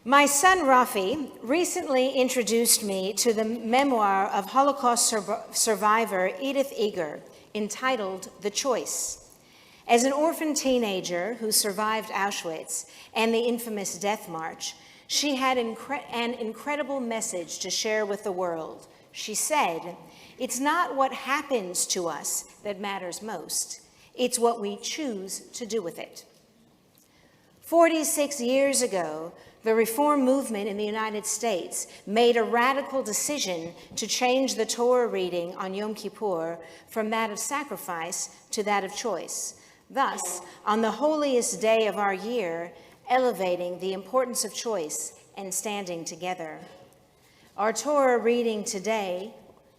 My son, Rafi, recently introduced me to the memoir of Holocaust survivor Edith Eger, entitled The Choice. As an orphan teenager who survived Auschwitz and the infamous Death March, she had an incredible message to share with the world. She said, "It's not what happens to us that matters most. It's what we choose to do with it." 46 years ago, the Reform movement in the United States made a radical decision to change the Torah reading on Yom Kippur from that of sacrifice to that of choice, thus, on the holiest day of our year, elevating the importance of choice and standing together. Our Torah reading today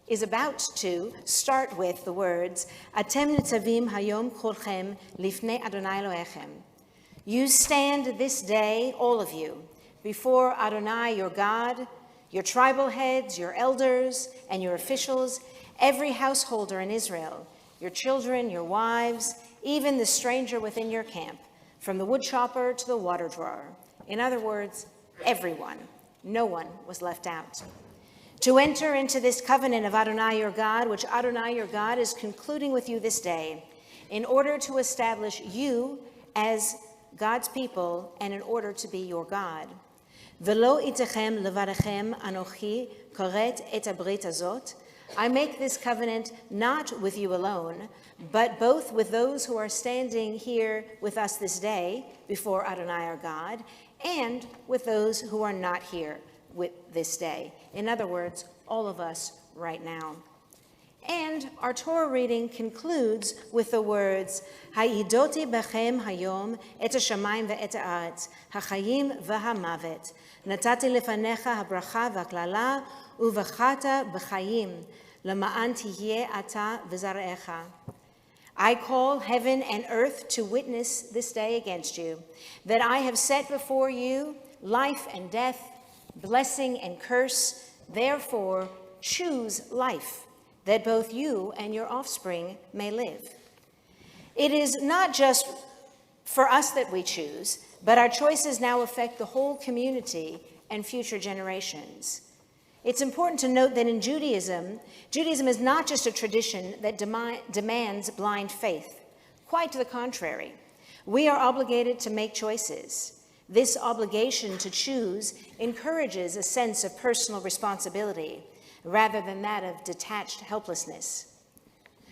is about to start with the words, Atem nitzavim hayom kolchem lifnei Adonai Elohechem. You stand this day, all of you, before Adonai, your God, your tribal heads, your elders, and your officials, every householder in Israel, your children, your wives, even the stranger within your camp, from the woodchopper to the water drawer. In other words, everyone. No one was left out. To enter into this covenant of Adonai, your God, which Adonai, your God, is concluding with you this day, in order to establish you as God's people and in order to be your God. V'lo itechem levarechem anochi koret et habrit hazot. I make this covenant not with you alone, but both with those who are standing here with us this day before Adonai our God, and with those who are not here with this day. In other words, all of us right now. And our Torah reading concludes with the words, Ha'idoti bechem hayom et hashamayim ve'et ha'aretz, ha'chayim v'ha'mavet, natati lefanecha habracha v'klala, uvachata b'chayim, lema'an tihyeh ata v'zarecha. I call heaven and earth to witness this day against you, that I have set before you life and death, blessing and curse. Therefore, choose life, that both you and your offspring may live. It is not just for us that we choose, but our choices now affect the whole community and future generations. It's important to note that in Judaism is not just a tradition that demands blind faith. Quite to the contrary. We are obligated to make choices. This obligation to choose encourages a sense of personal responsibility, rather than that of detached helplessness.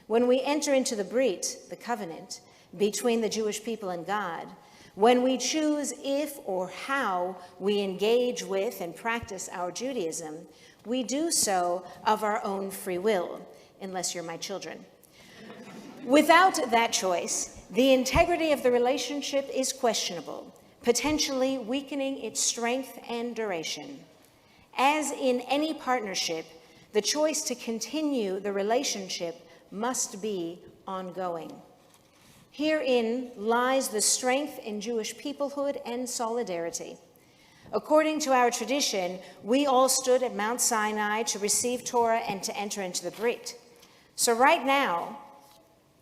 When we enter into the Brit, the covenant, between the Jewish people and God, when we choose if or how we engage with and practice our Judaism, we do so of our own free will, unless you're my children. Without that choice, the integrity of the relationship is questionable, potentially weakening its strength and duration. As in any partnership, the choice to continue the relationship must be ongoing. Herein lies the strength in Jewish peoplehood and solidarity. According to our tradition, we all stood at Mount Sinai to receive Torah and to enter into the Brit. So right now,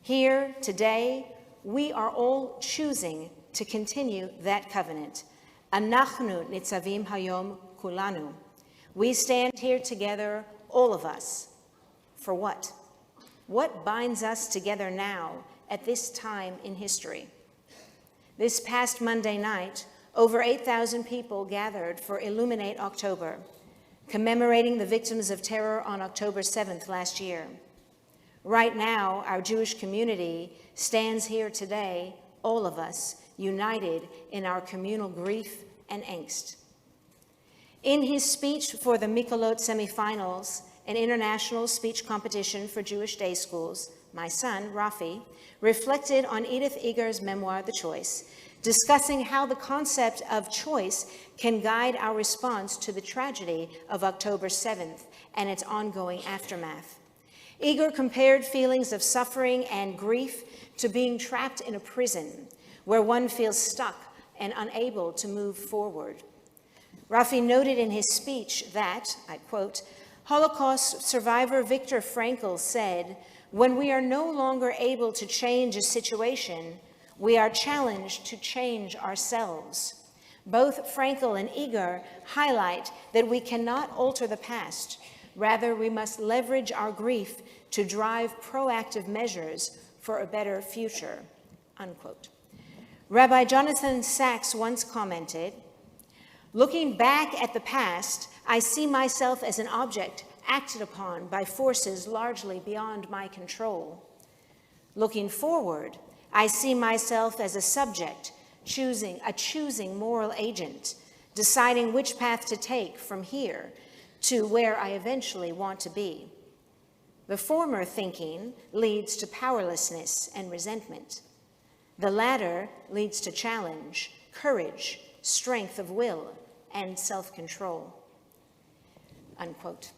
here, today, we are all choosing to continue that covenant. Anachnu nitzavim hayom kulanu. We stand here together, all of us. For what? What binds us together now at this time in history? This past Monday night, over 8,000 people gathered for Illuminate October, commemorating the victims of terror on October 7th last year. Right now, our Jewish community stands here today, all of us, united in our communal grief and angst. In his speech for the Mikolot semifinals, an international speech competition for Jewish day schools, my son, Rafi, reflected on Edith Eger's memoir, The Choice, discussing how the concept of choice can guide our response to the tragedy of October 7th and its ongoing aftermath. Eger compared feelings of suffering and grief to being trapped in a prison where one feels stuck and unable to move forward. Rafi noted in his speech that, I quote, Holocaust survivor Viktor Frankl said, "When we are no longer able to change a situation, we are challenged to change ourselves. Both Frankel and Eger highlight that we cannot alter the past. Rather, we must leverage our grief to drive proactive measures for a better future, unquote. Rabbi Jonathan Sachs once commented, "Looking back at the past, I see myself as an object acted upon by forces largely beyond my control. Looking forward, I see myself as a subject, choosing moral agent, deciding which path to take from here to where I eventually want to be. The former thinking leads to powerlessness and resentment. The latter leads to challenge, courage, strength of will, and self-control," unquote.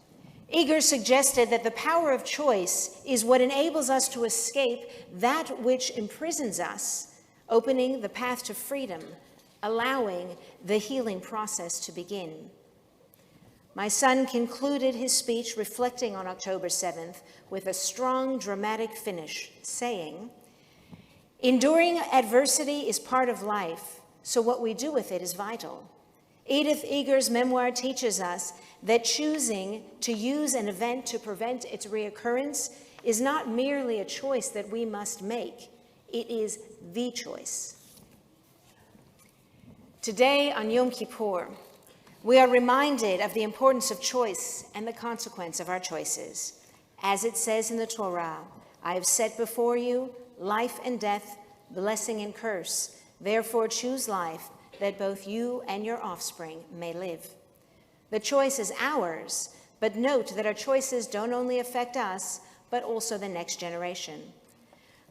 Eger suggested that the power of choice is what enables us to escape that which imprisons us, opening the path to freedom, allowing the healing process to begin. My son concluded his speech reflecting on October 7th with a strong, dramatic finish, saying, "Enduring adversity is part of life, so what we do with it is vital. Edith Eger's memoir teaches us that choosing to use an event to prevent its reoccurrence is not merely a choice that we must make, it is the choice." Today on Yom Kippur, we are reminded of the importance of choice and the consequence of our choices. As it says in the Torah, "I have set before you life and death, blessing and curse. Therefore choose life, that both you and your offspring may live." The choice is ours, but note that our choices don't only affect us, but also the next generation.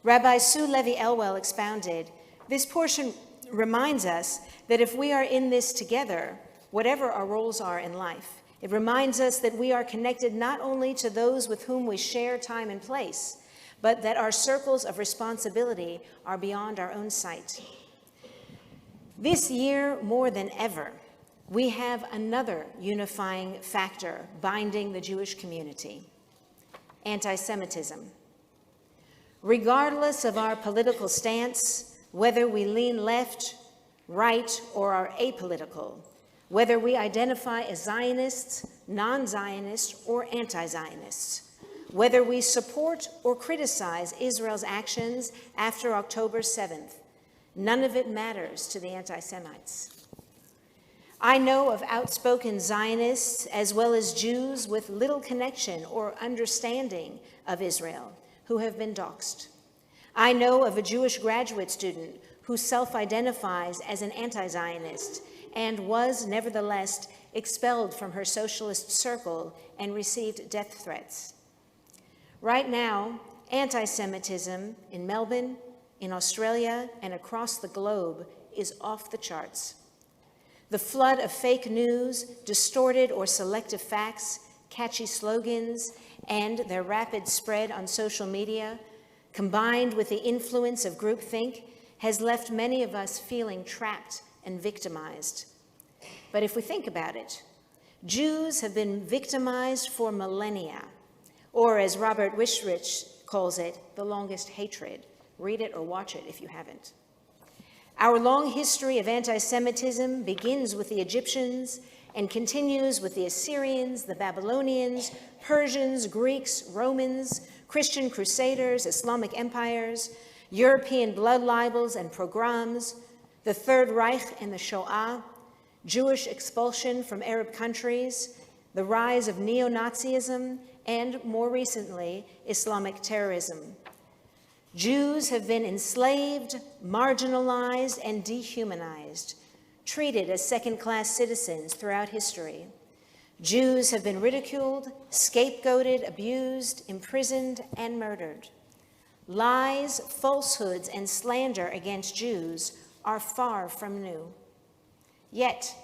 Rabbi Sue Levy-Elwell expounded, "This portion reminds us that if we are in this together, whatever our roles are in life, it reminds us that we are connected not only to those with whom we share time and place, but that our circles of responsibility are beyond our own sight." This year, more than ever, we have another unifying factor binding the Jewish community: anti-Semitism. Regardless of our political stance, whether we lean left, right, or are apolitical, whether we identify as Zionists, non-Zionists, or anti-Zionists, whether we support or criticize Israel's actions after October 7th, none of it matters to the anti-Semites. I know of outspoken Zionists as well as Jews with little connection or understanding of Israel who have been doxxed. I know of a Jewish graduate student who self-identifies as an anti-Zionist and was nevertheless expelled from her socialist circle and received death threats. Right now, anti-Semitism in Melbourne, in Australia, and across the globe is off the charts. The flood of fake news, distorted or selective facts, catchy slogans, and their rapid spread on social media, combined with the influence of groupthink, has left many of us feeling trapped and victimized. But if we think about it, Jews have been victimized for millennia, or as Robert Wishrich calls it, the longest hatred. Read it or watch it if you haven't. Our long history of anti-Semitism begins with the Egyptians and continues with the Assyrians, the Babylonians, Persians, Greeks, Romans, Christian crusaders, Islamic empires, European blood libels and pogroms, the Third Reich and the Shoah, Jewish expulsion from Arab countries, the rise of neo-Nazism, and more recently, Islamic terrorism. Jews have been enslaved, marginalized, and dehumanized, treated as second-class citizens throughout history. Jews have been ridiculed, scapegoated, abused, imprisoned, and murdered. Lies, falsehoods, and slander against Jews are far from new. Yet,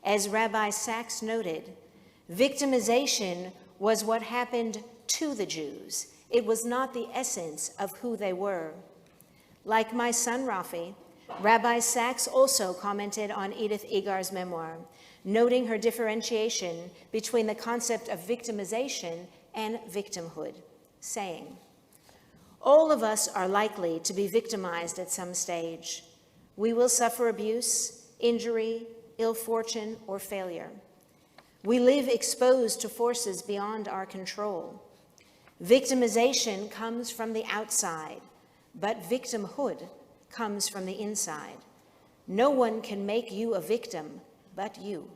as Rabbi Sachs noted, victimization was what happened to the Jews. It was not the essence of who they were. Like my son Rafi, Rabbi Sachs also commented on Edith Eger's memoir, noting her differentiation between the concept of victimization and victimhood, saying, "All of us are likely to be victimized at some stage. We will suffer abuse, injury, ill fortune, or failure. We live exposed to forces beyond our control. Victimization comes from the outside, but victimhood comes from the inside. No one can make you a victim but you.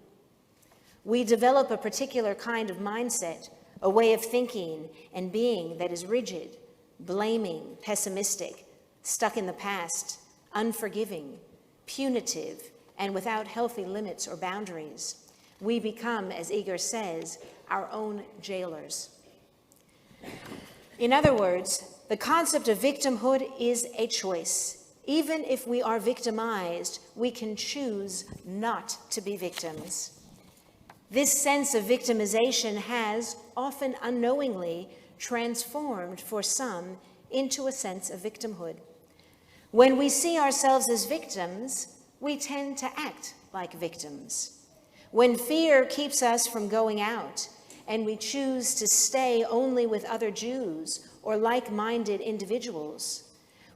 We develop a particular kind of mindset, a way of thinking and being that is rigid, blaming, pessimistic, stuck in the past, unforgiving, punitive, and without healthy limits or boundaries. We become, as Eger says, our own jailers. In other words, the concept of victimhood is a choice. Even if we are victimized, we can choose not to be victims. This sense of victimization has, often unknowingly, transformed for some into a sense of victimhood. When we see ourselves as victims, we tend to act like victims. When fear keeps us from going out, and we choose to stay only with other Jews or like-minded individuals,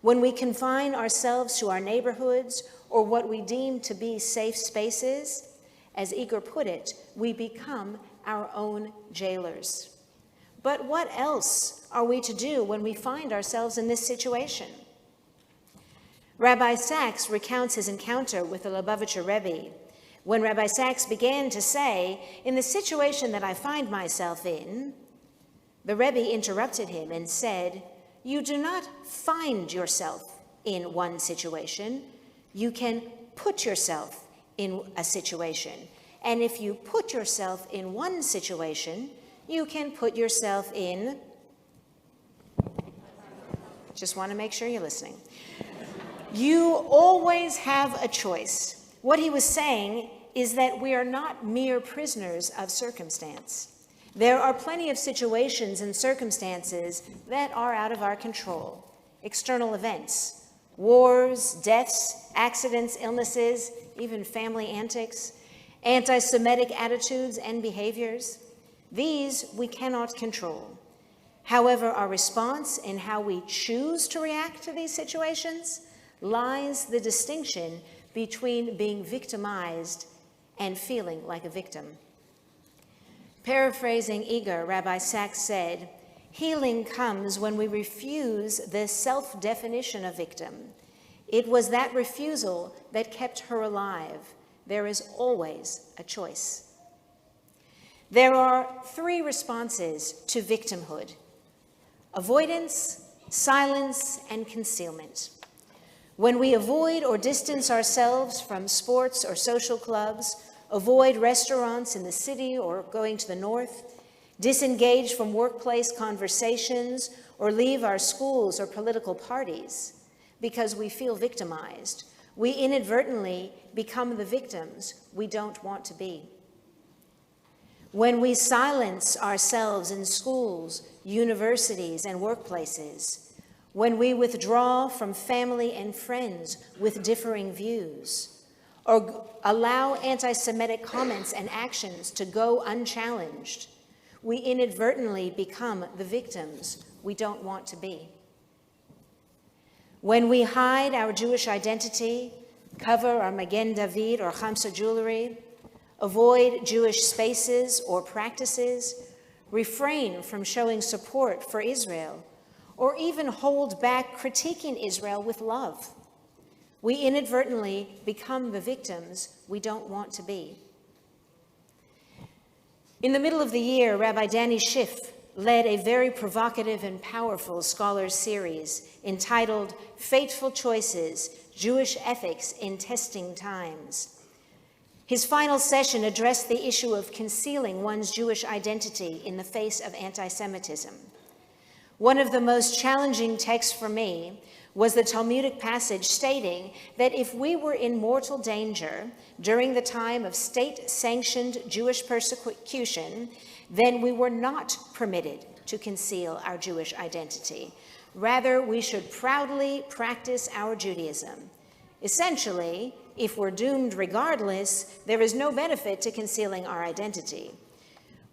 when we confine ourselves to our neighborhoods or what we deem to be safe spaces, as Eger put it, we become our own jailers. But what else are we to do when we find ourselves in this situation? Rabbi Sachs recounts his encounter with the Lubavitcher Rebbe, when Rabbi Sachs began to say, "In the situation that I find myself in," the Rebbe interrupted him and said, "You do not find yourself in one situation. You can put yourself in a situation. And if you put yourself in one situation, you can put yourself in," just want to make sure you're listening. You always have a choice. What he was saying is that we are not mere prisoners of circumstance. There are plenty of situations and circumstances that are out of our control. External events, wars, deaths, accidents, illnesses, even family antics, anti-Semitic attitudes and behaviors. These we cannot control. However, our response in how we choose to react to these situations lies the distinction between being victimized and feeling like a victim. Paraphrasing Eger, Rabbi Sachs said, "Healing comes when we refuse the self-definition of victim. It was that refusal that kept her alive. There is always a choice." There are three responses to victimhood: avoidance, silence, and concealment. When we avoid or distance ourselves from sports or social clubs, avoid restaurants in the city or going to the north, disengage from workplace conversations, or leave our schools or political parties because we feel victimized, we inadvertently become the victims we don't want to be. When we silence ourselves in schools, universities, and workplaces, when we withdraw from family and friends with differing views, or allow anti-Semitic comments and actions to go unchallenged, we inadvertently become the victims we don't want to be. When we hide our Jewish identity, cover our Magen David or Chamsa jewelry, avoid Jewish spaces or practices, refrain from showing support for Israel, or even hold back critiquing Israel with love, we inadvertently become the victims we don't want to be. In the middle of the year, Rabbi Danny Schiff led a very provocative and powerful scholars series entitled "Fateful Choices: Jewish Ethics in Testing Times." His final session addressed the issue of concealing one's Jewish identity in the face of anti-Semitism. One of the most challenging texts for me was the Talmudic passage stating that if we were in mortal danger during the time of state-sanctioned Jewish persecution, then we were not permitted to conceal our Jewish identity. Rather, we should proudly practice our Judaism. Essentially, if we're doomed regardless, there is no benefit to concealing our identity.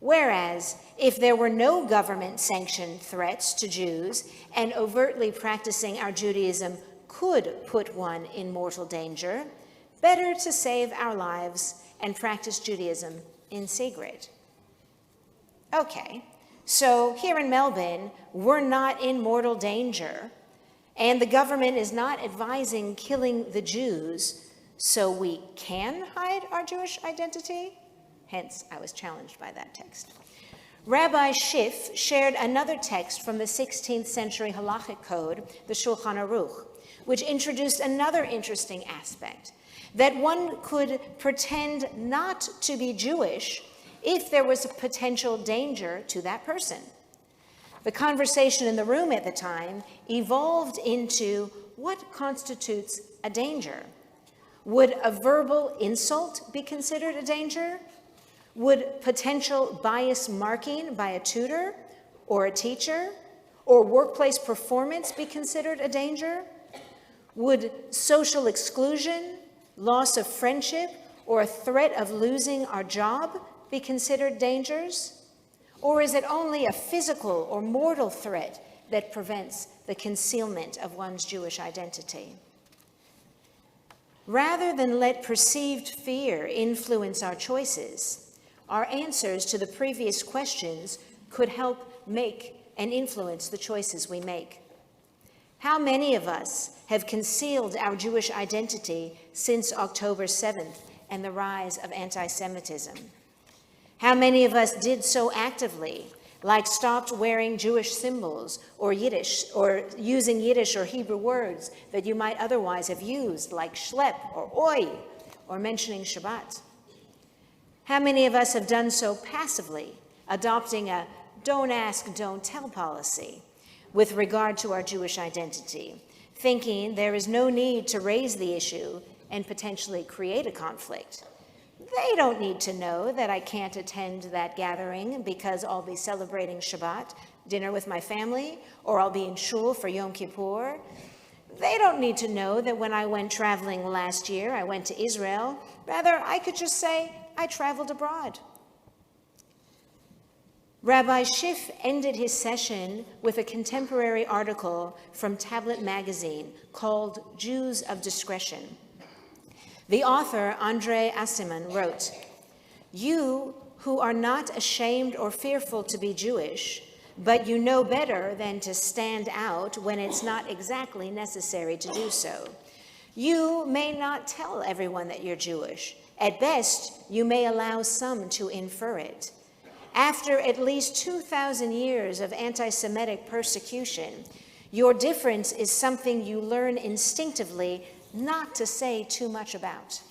Whereas, if there were no government-sanctioned threats to Jews and overtly practicing our Judaism could put one in mortal danger, Better to save our lives and practice Judaism in secret. Okay, so here in Melbourne, we're not in mortal danger, and the government is not advising killing the Jews, so we can hide our Jewish identity? Hence, I was challenged by that text. Rabbi Schiff shared another text from the 16th century halachic code, the Shulchan Aruch, which introduced another interesting aspect, that one could pretend not to be Jewish if there was a potential danger to that person. The conversation in the room at the time evolved into what constitutes a danger. Would a verbal insult be considered a danger? Would potential bias marking by a tutor or a teacher or workplace performance be considered a danger? Would social exclusion, loss of friendship, or a threat of losing our job be considered dangers? Or is it only a physical or mortal threat that prevents the concealment of one's Jewish identity? Rather than let perceived fear influence our choices, our answers to the previous questions could help make and influence the choices we make. How many of us have concealed our Jewish identity since October 7th and the rise of anti-Semitism? How many of us did so actively, like stopped wearing Jewish symbols or Yiddish, or using Yiddish or Hebrew words that you might otherwise have used, like schlep or oi, or mentioning Shabbat? How many of us have done so passively, adopting a don't ask, don't tell policy with regard to our Jewish identity, thinking there is no need to raise the issue and potentially create a conflict? They don't need to know that I can't attend that gathering because I'll be celebrating Shabbat, dinner with my family, or I'll be in shul for Yom Kippur. They don't need to know that when I went traveling last year, I went to Israel. Rather, I could just say, I traveled abroad. Rabbi Schiff ended his session with a contemporary article from Tablet magazine called Jews of Discretion. The author, Andre Assiman, wrote, "You who are not ashamed or fearful to be Jewish, but you know better than to stand out when it's not exactly necessary to do so. You may not tell everyone that you're Jewish. At best, you may allow some to infer it. After at least 2,000 years of anti-Semitic persecution, your difference is something you learn instinctively not to say too much about.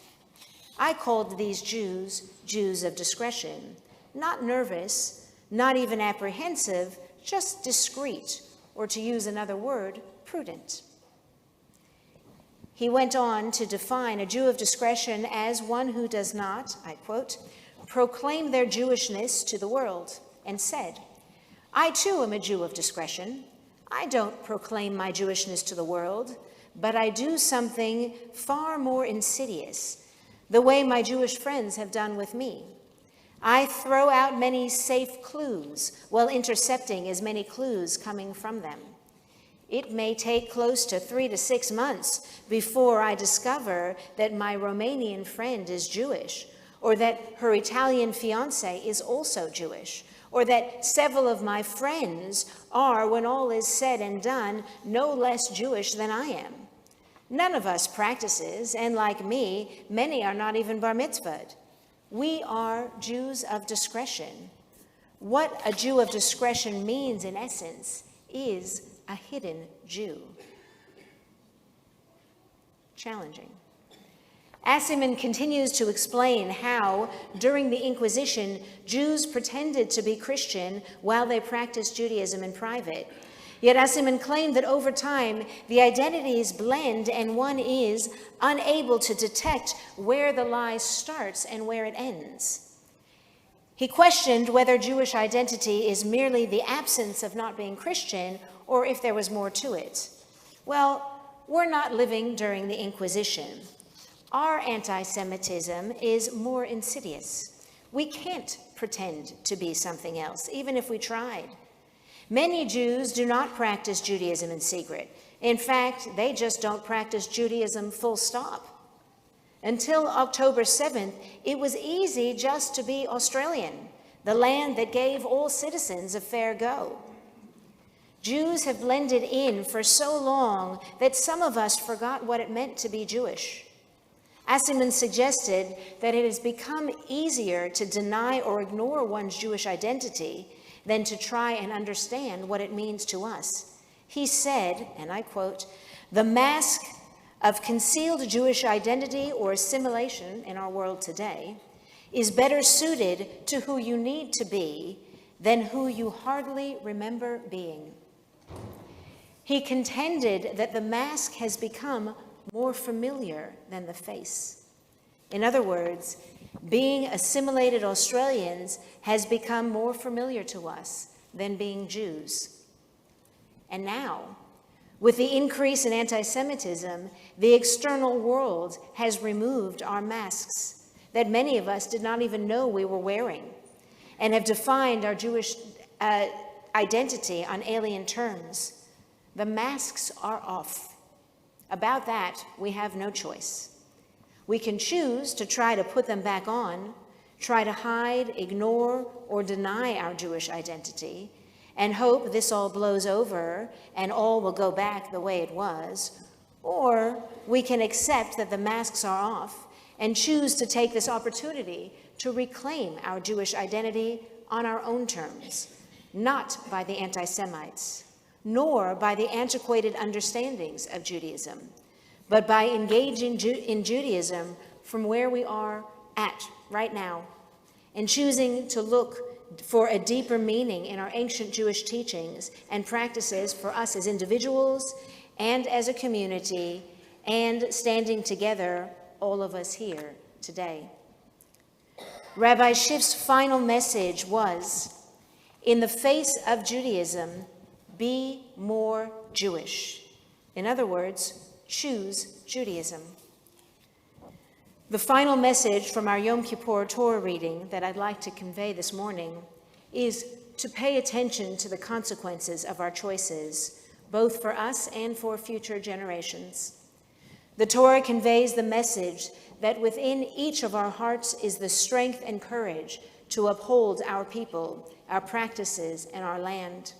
I called these Jews, Jews of discretion, not nervous, not even apprehensive, just discreet, or to use another word, prudent." He went on to define a Jew of discretion as one who does not, I quote, proclaim their Jewishness to the world, and said, "I too am a Jew of discretion. I don't proclaim my Jewishness to the world, but I do something far more insidious, the way my Jewish friends have done with me. I throw out many safe clues while intercepting as many clues coming from them. It may take close to 3 to 6 months before I discover that my Romanian friend is Jewish, or that her Italian fiancé is also Jewish, or that several of my friends are, when all is said and done, no less Jewish than I am. None of us practices, and like me, many are not even bar mitzvahed. We are Jews of discretion. What a Jew of discretion means, in essence, is a hidden Jew." Challenging. Assiman continues to explain how, during the Inquisition, Jews pretended to be Christian while they practiced Judaism in private. Yet Assiman claimed that over time, the identities blend and one is unable to detect where the lie starts and where it ends. He questioned whether Jewish identity is merely the absence of not being Christian or if there was more to it. Well, we're not living during the Inquisition. Our anti-Semitism is more insidious. We can't pretend to be something else, even if we tried. Many Jews do not practice Judaism in secret. In fact, they just don't practice Judaism full stop. Until October 7th, it was easy just to be Australian, the land that gave all citizens a fair go. Jews have blended in for so long that some of us forgot what it meant to be Jewish. Asselman suggested that it has become easier to deny or ignore one's Jewish identity than to try and understand what it means to us. He said, and I quote, "The mask of concealed Jewish identity or assimilation in our world today is better suited to who you need to be than who you hardly remember being." He contended that the mask has become more familiar than the face. In other words, being assimilated Australians has become more familiar to us than being Jews. And now, with the increase in anti-Semitism, the external world has removed our masks that many of us did not even know we were wearing and have defined our Jewish identity on alien terms. The masks are off. About that, we have no choice. We can choose to try to put them back on, try to hide, ignore, or deny our Jewish identity, and hope this all blows over and all will go back the way it was. Or we can accept that the masks are off and choose to take this opportunity to reclaim our Jewish identity on our own terms, not by the anti-Semites, nor by the antiquated understandings of Judaism, but by engaging in Judaism from where we are at right now and choosing to look for a deeper meaning in our ancient Jewish teachings and practices for us as individuals and as a community, and standing together, all of us here today. Rabbi Schiff's final message was, in the face of Judaism, be more Jewish. In other words, choose Judaism. The final message from our Yom Kippur Torah reading that I'd like to convey this morning is to pay attention to the consequences of our choices, both for us and for future generations. The Torah conveys the message that within each of our hearts is the strength and courage to uphold our people, our practices, and our land.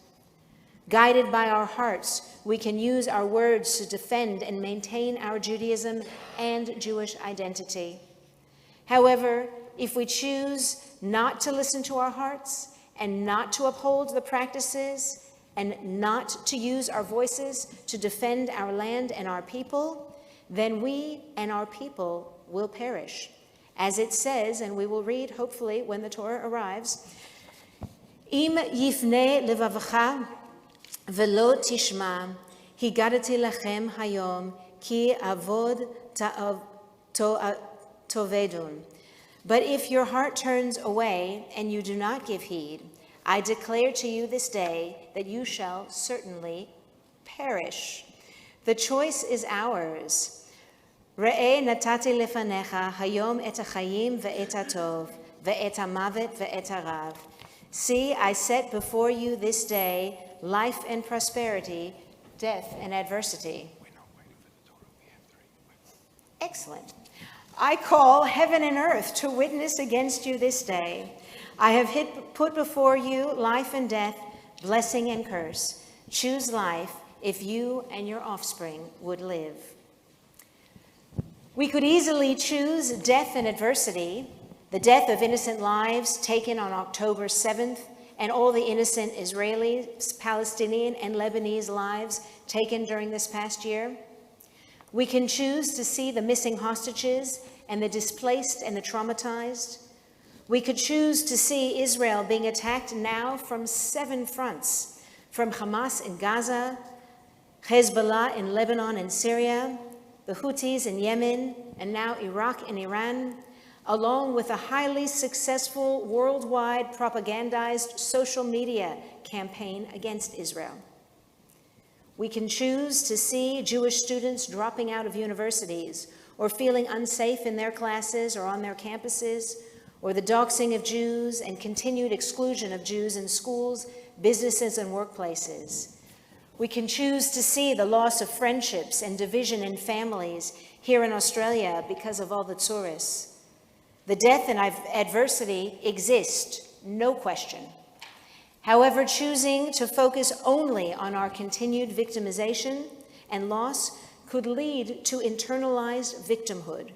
Guided by our hearts, we can use our words to defend and maintain our Judaism and Jewish identity. However, if we choose not to listen to our hearts and not to uphold the practices and not to use our voices to defend our land and our people, then we and our people will perish. As it says, and we will read hopefully when the Torah arrives, Im yifnei levavcha velo tishma, higadati lachem hayom, ki avod tovedun. But if your heart turns away and you do not give heed, I declare to you this day that you shall certainly perish. The choice is ours. Re'eh natati lefanecha hayom et hachayim ve'et hatov ve'et hamavet ve'et harav. See, I set before you this day life and prosperity, death and adversity. Excellent. I call heaven and earth to witness against you this day. I have put before you life and death, blessing and curse. Choose life if you and your offspring would live. We could easily choose death and adversity, the death of innocent lives taken on October 7th, and all the innocent Israeli, Palestinian, and Lebanese lives taken during this past year. We can choose to see the missing hostages and the displaced and the traumatized. We could choose to see Israel being attacked now from 7 fronts, from Hamas in Gaza, Hezbollah in Lebanon and Syria, the Houthis in Yemen, and now Iraq and Iran, along with a highly successful worldwide propagandized social media campaign against Israel. We can choose to see Jewish students dropping out of universities or feeling unsafe in their classes or on their campuses, or the doxing of Jews and continued exclusion of Jews in schools, businesses, and workplaces. We can choose to see the loss of friendships and division in families here in Australia because of all the tsuris. The death and adversity exist, no question. However, choosing to focus only on our continued victimization and loss could lead to internalized victimhood,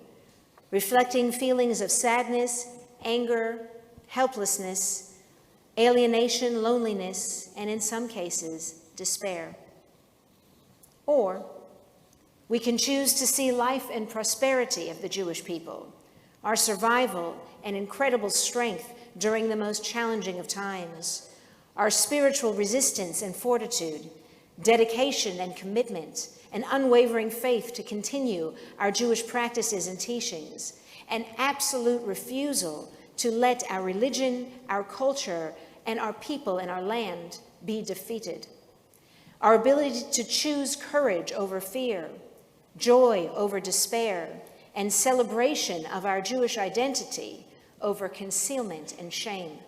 reflecting feelings of sadness, anger, helplessness, alienation, loneliness, and in some cases, despair. Or we can choose to see life and prosperity of the Jewish people, our survival and incredible strength during the most challenging of times, our spiritual resistance and fortitude, dedication and commitment, an unwavering faith to continue our Jewish practices and teachings, an absolute refusal to let our religion, our culture, and our people and our land be defeated. Our ability to choose courage over fear, joy over despair, and celebration of our Jewish identity over concealment and shame.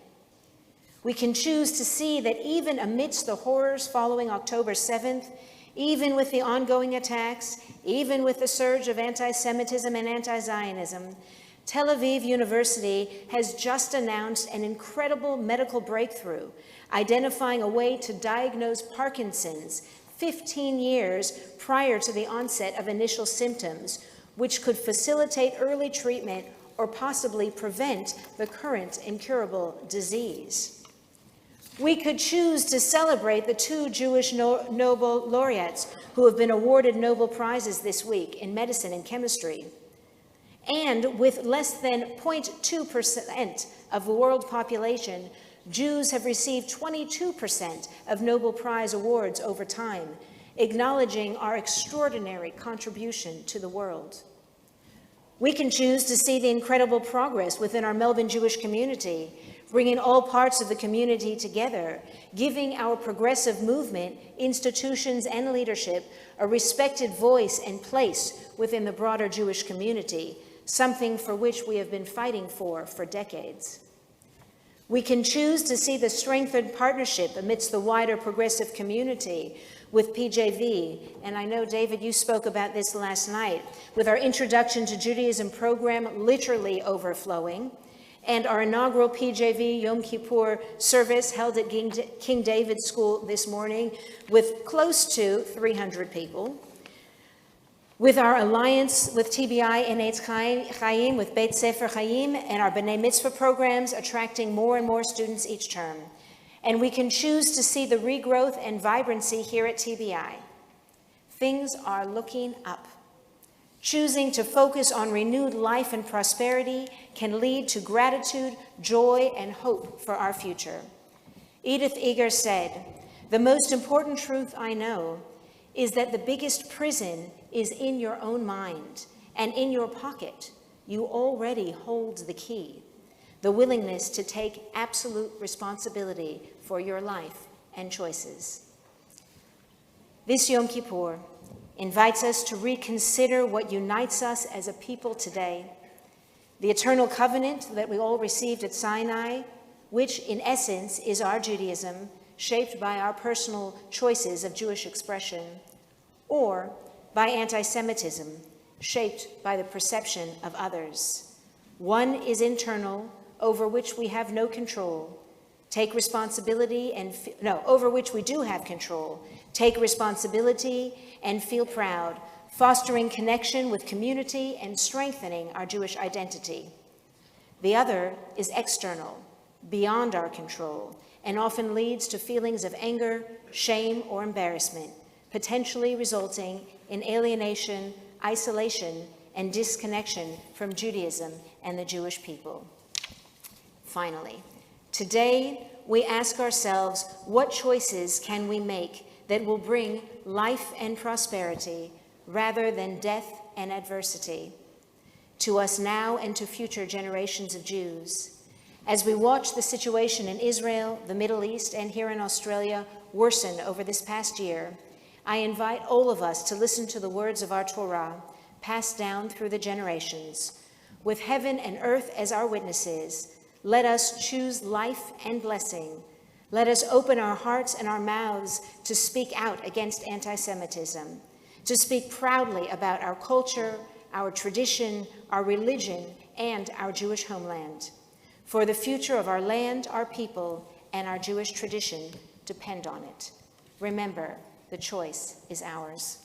We can choose to see that even amidst the horrors following October 7th, even with the ongoing attacks, even with the surge of anti-Semitism and anti-Zionism, Tel Aviv University has just announced an incredible medical breakthrough, identifying a way to diagnose Parkinson's 15 years prior to the onset of initial symptoms, which could facilitate early treatment or possibly prevent the current incurable disease. We could choose to celebrate the 2 Jewish Nobel laureates who have been awarded Nobel Prizes this week in medicine and chemistry. And with less than 0.2% of the world population, Jews have received 22% of Nobel Prize awards over time, acknowledging our extraordinary contribution to the world. We can choose to see the incredible progress within our Melbourne Jewish community, bringing all parts of the community together, giving our progressive movement, institutions, and leadership a respected voice and place within the broader Jewish community, something for which we have been fighting for decades. We can choose to see the strengthened partnership amidst the wider progressive community with PJV, and I know, David, you spoke about this last night, with our Introduction to Judaism program literally overflowing, and our inaugural PJV Yom Kippur service held at King David School this morning with close to 300 people. With our alliance with TBI and Eitz Chaim, with Beit Sefer Chaim, and our B'nai Mitzvah programs attracting more and more students each term. And we can choose to see the regrowth and vibrancy here at TBI. Things are looking up. Choosing to focus on renewed life and prosperity can lead to gratitude, joy, and hope for our future. Edith Eger said, "The most important truth I know is that the biggest prison is in your own mind, and in your pocket, you already hold the key, the willingness to take absolute responsibility for your life and choices." This Yom Kippur invites us to reconsider what unites us as a people today, the eternal covenant that we all received at Sinai, which in essence is our Judaism, shaped by our personal choices of Jewish expression, or by anti-Semitism, shaped by the perception of others. One is internal, over which we have no control. Take responsibility over which we do have control. Take responsibility and feel proud, fostering connection with community and strengthening our Jewish identity. The other is external, beyond our control, and often leads to feelings of anger, shame, or embarrassment, potentially resulting in alienation, isolation, and disconnection from Judaism and the Jewish people. Finally, today we ask ourselves, what choices can we make that will bring life and prosperity rather than death and adversity to us now and to future generations of Jews? As we watch the situation in Israel, the Middle East, and here in Australia worsen over this past year, I invite all of us to listen to the words of our Torah, passed down through the generations. With heaven and earth as our witnesses, let us choose life and blessing, Let us open our hearts and our mouths to speak out against anti-Semitism, to speak proudly about our culture, our tradition, our religion, and our Jewish homeland. For the future of our land, our people, and our Jewish tradition depend on it. Remember, the choice is ours.